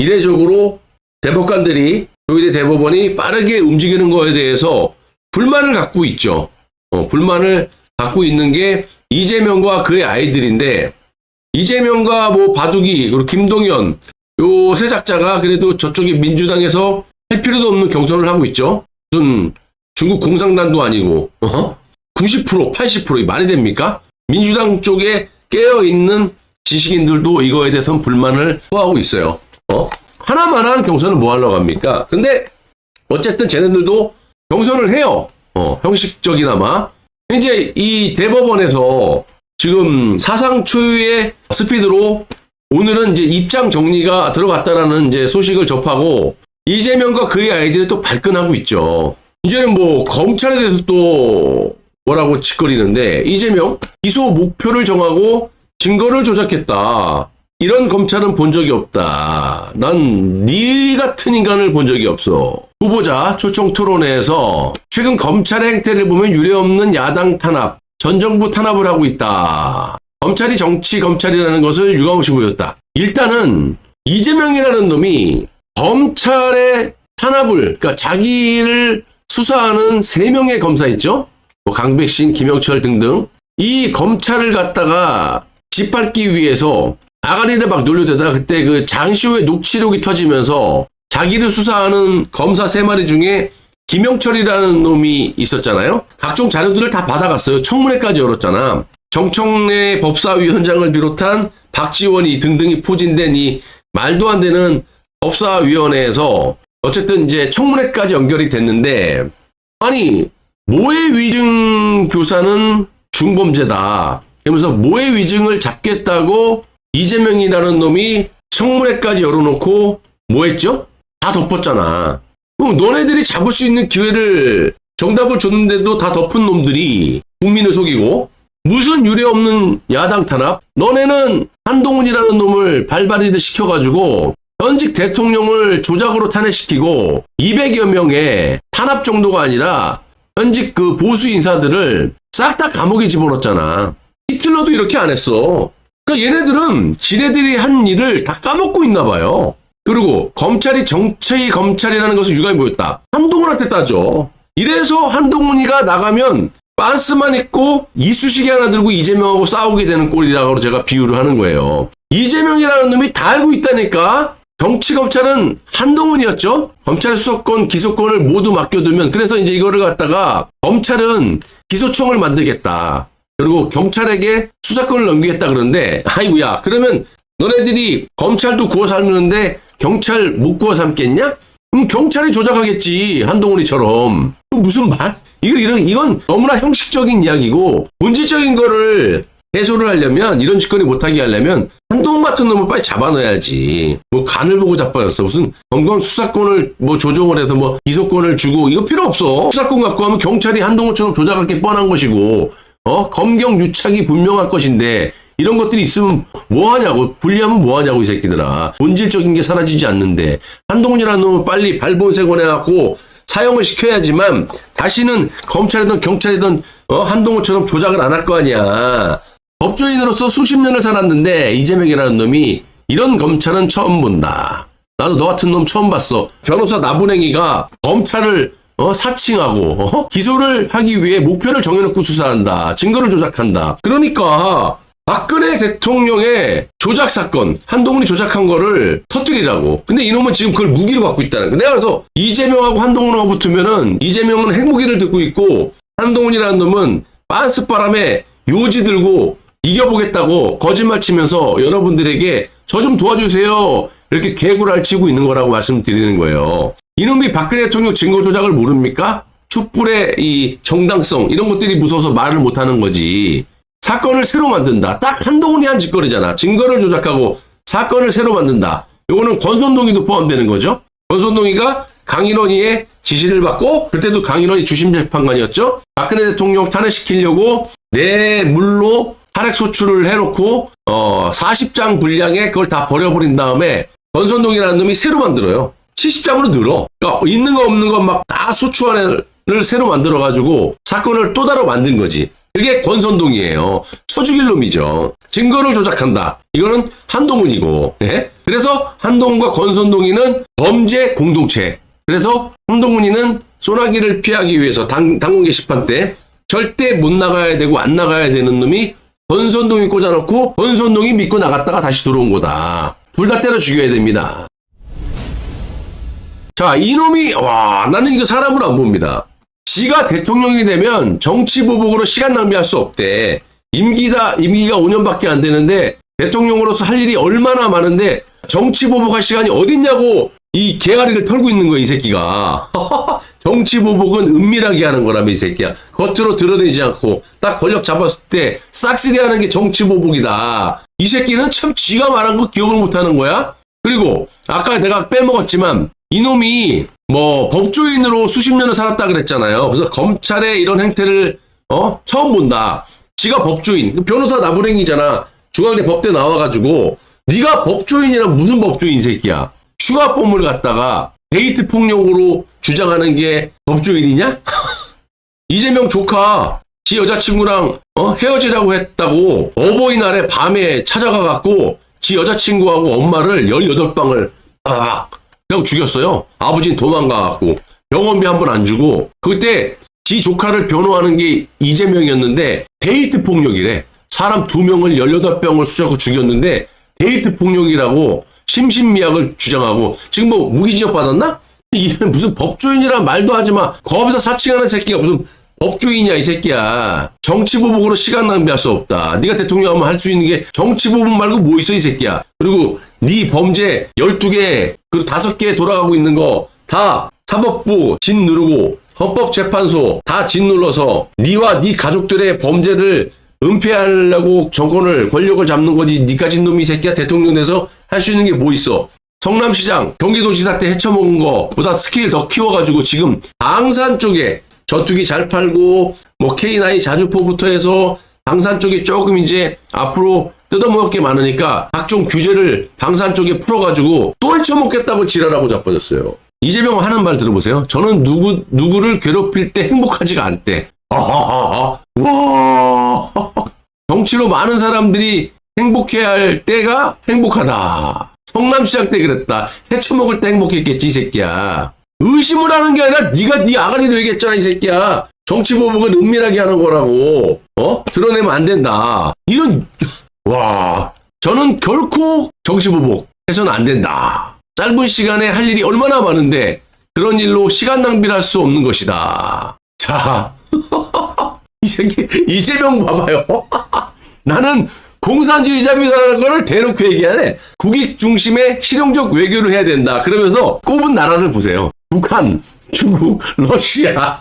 이례적으로 대법관들이 조희대 대법원이 빠르게 움직이는 거에 대해서 불만을 갖고 있죠. 불만을 갖고 있는 게 이재명과 그의 아이들인데, 이재명과 뭐 바둑이 그리고 김동연 요 세 작자가 그래도 저쪽에 민주당에서 할 필요도 없는 경선을 하고 있죠. 무슨 중국 공산당도 아니고 90% 80% 말이 됩니까? 민주당 쪽에 깨어있는 지식인들도 이거에 대해서는 불만을 토하고 있어요. 하나만한 경선을 뭐 하려고 합니까? 근데 어쨌든 쟤네들도 경선을 해요. 형식적이나마. 이제 이 대법원에서 지금 사상 초유의 스피드로 오늘은 이제 입장 정리가 들어갔다라는 이제 소식을 접하고 이재명과 그의 아이들이 또 발끈하고 있죠. 이제는 뭐 검찰에 대해서 또 뭐라고 짓거리는데, 이재명 기소 목표를 정하고 증거를 조작했다. 이런 검찰은 본 적이 없다. 난 네 같은 인간을 본 적이 없어. 후보자 초청 토론회에서 최근 검찰의 행태를 보면 유례없는 야당 탄압, 전 정부 탄압을 하고 있다. 검찰이 정치 검찰이라는 것을 유감없이 보였다. 일단은 이재명이라는 놈이 검찰의 탄압을, 그러니까 자기를 수사하는 3명의 검사 있죠? 뭐 강백신, 김영철 등등. 이 검찰을 갖다가 짓밟기 위해서 아가리를 막 놀려대다가 그때 그 장시호의 녹취록이 터지면서 자기를 수사하는 검사 3마리 중에 김영철이라는 놈이 있었잖아요. 각종 자료들을 다 받아갔어요. 청문회까지 열었잖아. 정청래 법사위원장을 비롯한 박지원이 등등이 포진된 이 말도 안 되는 법사위원회에서 어쨌든 이제 청문회까지 연결이 됐는데, 아니 모해 위증 교사는 중범죄다. 그러면서 모해 위증을 잡겠다고 이재명이라는 놈이 청문회까지 열어놓고 뭐 했죠? 다 덮었잖아. 너네들이 잡을 수 있는 기회를 정답을 줬는데도 다 덮은 놈들이 국민을 속이고, 무슨 유례없는 야당 탄압? 너네는 한동훈이라는 놈을 발발이를 시켜가지고 현직 대통령을 조작으로 탄핵시키고 200여 명의 탄압 정도가 아니라 현직 그 보수 인사들을 싹 다 감옥에 집어넣었잖아. 히틀러도 이렇게 안 했어. 그러니까 얘네들은 지네들이 한 일을 다 까먹고 있나 봐요. 그리고 검찰이 정치 검찰이라는 것을 유감이 보였다. 한동훈한테 따져. 이래서 한동훈이가 나가면 빤스만 입고 이쑤시개 하나 들고 이재명하고 싸우게 되는 꼴이라고 제가 비유를 하는 거예요. 이재명이라는 놈이 다 알고 있다니까. 정치 검찰은 한동훈이었죠. 검찰 수사권, 기소권을 모두 맡겨두면, 그래서 이제 이거를 갖다가 검찰은 기소청을 만들겠다. 그리고 경찰에게 수사권을 넘기겠다 그러는데, 아이고야, 그러면 너네들이 검찰도 구워 삶는데 경찰 못 구워 삶겠냐? 그럼 경찰이 조작하겠지, 한동훈이처럼. 무슨 말? 이건 너무나 형식적인 이야기고, 본질적인 거를 해소를 하려면, 이런 짓거리 못하게 하려면 한동훈 같은 놈을 빨리 잡아넣어야지. 뭐 간을 보고 잡아놨어. 무슨 검경 수사권을 뭐 조정을 해서 뭐 기소권을 주고, 이거 필요 없어. 수사권 갖고 하면 경찰이 한동훈처럼 조작할 게 뻔한 것이고, 검경 유착이 분명할 것인데, 이런 것들이 있으면 뭐하냐고, 분리하면 뭐하냐고, 이 새끼들아. 본질적인 게 사라지지 않는데, 한동훈이라는 놈은 빨리 발본색원해갖고 사형을 시켜야지만 다시는 검찰이든 경찰이든 한동훈처럼 조작을 안 할 거 아니야. 법조인으로서 수십 년을 살았는데 이재명이라는 놈이 이런 검찰은 처음 본다. 나도 너 같은 놈 처음 봤어. 변호사 나부랭이가 검찰을 사칭하고 기소를 하기 위해 목표를 정해놓고 수사한다. 증거를 조작한다. 그러니까 박근혜 대통령의 조작 사건, 한동훈이 조작한 거를 터뜨리라고. 근데 이놈은 지금 그걸 무기로 갖고 있다는 거야. 내가 그래서 이재명하고 한동훈하고 붙으면은 이재명은 핵무기를 들고 있고, 한동훈이라는 놈은 빤스바람에 요지 들고 이겨보겠다고 거짓말 치면서 여러분들에게 저 좀 도와주세요, 이렇게 개구랄 치고 있는 거라고 말씀드리는 거예요. 이놈이 박근혜 대통령 증거 조작을 모릅니까? 촛불의 이 정당성, 이런 것들이 무서워서 말을 못하는 거지. 사건을 새로 만든다. 딱 한동훈이 한 짓거리잖아. 증거를 조작하고 사건을 새로 만든다. 요거는 권선동이도 포함되는 거죠. 권선동이가 강인원이의 지시를 받고, 그때도 강인원이 주심재판관이었죠. 박근혜 대통령 탄핵시키려고 뇌물로 탄핵 소추를 해놓고 40장 분량에 그걸 다 버려버린 다음에 권선동이라는 놈이 새로 만들어요. 70장으로 늘어. 그러니까 있는 거 없는 거 막 다 소추안을 새로 만들어가지고 사건을 또 다르게 만든 거지. 그게 권선동이에요. 쳐 죽일 놈이죠. 증거를 조작한다. 이거는 한동훈이고. 예? 그래서 한동훈과 권선동이는 범죄 공동체. 그래서 한동훈이는 소나기를 피하기 위해서 당원 게시판 때 절대 못 나가야 되고 안 나가야 되는 놈이 권선동이 꽂아놓고 권선동이 믿고 나갔다가 다시 들어온 거다. 둘 다 때려 죽여야 됩니다. 자, 이놈이 나는 이거 사람으로 안 봅니다. 지가 대통령이 되면 정치 보복으로 시간 낭비할 수 없대. 임기가 5년밖에 안 되는데 대통령으로서 할 일이 얼마나 많은데 정치 보복할 시간이 어딨냐고 이 개가리를 털고 있는 거야, 이 새끼가. 정치 보복은 은밀하게 하는 거라며, 이 새끼야. 겉으로 드러내지 않고 딱 권력 잡았을 때 싹쓸이 하는 게 정치 보복이다. 이 새끼는 참 지가 말한 거 기억을 못 하는 거야? 그리고 아까 내가 빼먹었지만 이놈이 뭐 법조인으로 수십 년을 살았다 그랬잖아요. 그래서 검찰의 이런 행태를 처음 본다. 지가 법조인, 변호사 나부랭이잖아. 중앙대 법대 나와가지고 네가 법조인이란 무슨 법조인 이 새끼야. 휴가범을 갖다가 데이트 폭력으로 주장하는 게 법조인이냐? 이재명 조카 지 여자친구랑 헤어지라고 했다고 어버이날에 밤에 찾아가갖고 지 여자친구하고 엄마를 18방을 그냥 죽였어요. 아버지는 도망가갖고 병원비 한 번 안 주고. 그때 지 조카를 변호하는 게 이재명이었는데 데이트 폭력이래. 사람 2명을 18병을 쑤셔고 죽였는데 데이트 폭력이라고 심신미약을 주장하고 지금 뭐 무기징역 받았나? 이게 무슨 법조인이란 말도 하지 마. 거기서 사칭하는 새끼가 무슨 법조인이야, 이 새끼야. 정치보복으로 시간 낭비할 수 없다. 네가 대통령 하면 할 수 있는 게 정치보복 말고 뭐 있어, 이 새끼야. 그리고 네 범죄 12개 그리고 5개 돌아가고 있는 거 다 사법부 진 누르고 헌법재판소 다 진 눌러서 네와 네 가족들의 범죄를 은폐하려고 정권을 권력을 잡는 거지. 니까진 놈이 새끼야. 대통령 돼서 할 수 있는 게 뭐 있어. 성남시장 경기도지사 때 헤쳐먹은 거보다 스케일 더 키워가지고 지금 방산 쪽에 전투기 잘 팔고 뭐 K9 자주포부터 해서 방산 쪽에 조금 이제 앞으로 뜯어먹을 게 많으니까 각종 규제를 방산 쪽에 풀어가지고 또 헤쳐먹겠다고 지랄하고 자빠졌어요. 이재명 하는 말 들어보세요. 저는 누구를 괴롭힐 때 행복하지가 않대. 와. 정치로 많은 사람들이 행복해야 할 때가 행복하다. 성남시장 때 그랬다. 헤쳐먹을 때 행복했겠지, 이 새끼야. 의심을 하는 게 아니라 네가 네 아가리로 얘기했잖아, 이 새끼야. 정치보복은 은밀하게 하는 거라고. 드러내면 안 된다. 이런 저는 결코 정치보복 해서는 안 된다. 짧은 시간에 할 일이 얼마나 많은데 그런 일로 시간 낭비를 할 수 없는 것이다. 자, 이 새끼 이재명 봐봐요. 나는 공산주의자입니다라는 거를 대놓고 얘기하네. 국익 중심의 실용적 외교를 해야 된다. 그러면서 꼽은 나라를 보세요. 북한, 중국, 러시아.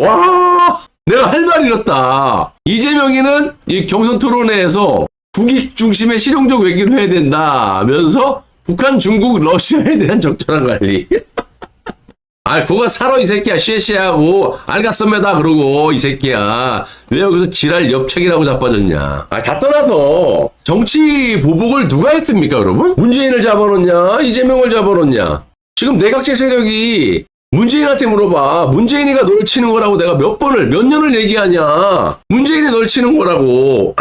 와, 내가 할 말 잃었다. 이재명이는 이 경선 토론회에서 국익 중심의 실용적 외교를 해야 된다면서 북한, 중국, 러시아에 대한 적절한 관리. 그거 살아, 이 새끼야. 쉐쉐하고 알겠습니다 그러고 이 새끼야. 왜 여기서 지랄 엽책이라고 자빠졌냐. 다 떠나서 정치 보복을 누가 했습니까, 여러분? 문재인을 잡아놓냐, 이재명을 잡아놓냐. 지금 내각제 세력이 문재인한테 물어봐. 문재인이가 널 치는 거라고 내가 몇 년을 얘기하냐. 문재인이 널 치는 거라고.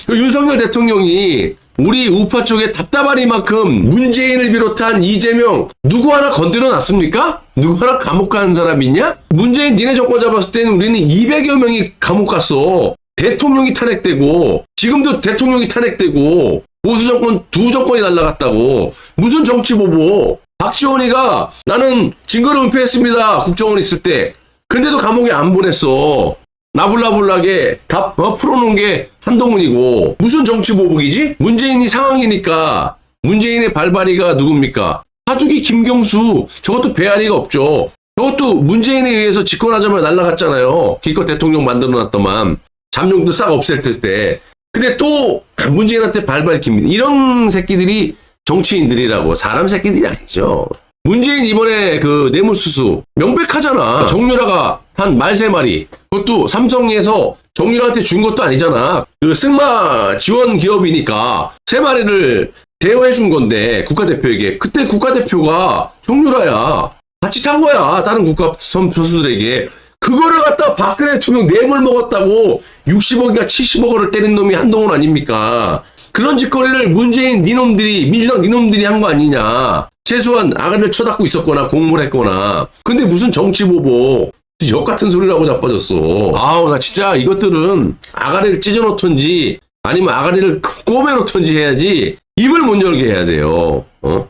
윤석열 대통령이 우리 우파 쪽에 답답하니만큼 문재인을 비롯한 이재명 누구 하나 건드려 놨습니까? 누구 하나 감옥 가는 사람이 있냐? 문재인 니네 정권 잡았을 때는 우리는 200여 명이 감옥 갔어. 대통령이 탄핵되고 지금도 대통령이 탄핵되고 보수 정권 2정권이 날라갔다고. 무슨 정치보복. 박지원이가 나는 증거를 은폐했습니다. 국정원 있을 때. 근데도 감옥에 안 보냈어. 나불나불나게 다 풀어놓은 게 한동훈이고. 무슨 정치보복이지? 문재인이 상황이니까. 문재인의 발발이가 누굽니까? 하두기 김경수. 저것도 배알이가 없죠. 저것도 문재인에 의해서 집권하자마자 날라갔잖아요. 기껏 대통령 만들어놨더만. 잠룡도 싹 없앨 때. 근데 또 문재인한테 발발 깁니다. 이런 새끼들이 정치인들이라고. 사람 새끼들이 아니죠. 문재인 이번에 그 뇌물수수 명백하잖아. 정유라가 한 말 3마리. 그것도 삼성에서 정유라한테 준 것도 아니잖아. 그 승마 지원 기업이니까 3마리를 대여해 준 건데 국가대표에게. 그때 국가대표가 정유라야. 같이 탄 거야. 다른 국가 선수들에게. 그거를 갖다 박근혜 대통령 뇌물 먹었다고 60억인가 70억을 때린 놈이 한동훈 아닙니까? 그런 짓거리를 문재인 니놈들이, 민주당 니놈들이 한 거 아니냐. 최소한 아가리를 쳐닫고 있었거나 공모를 했거나. 근데 무슨 정치보복. 역 같은 소리라고 자빠졌어. 아우, 나 진짜 이것들은 아가리를 찢어놓던지 아니면 아가리를 꼬매놓던지 해야지 입을 못 열게 해야 돼요. 어?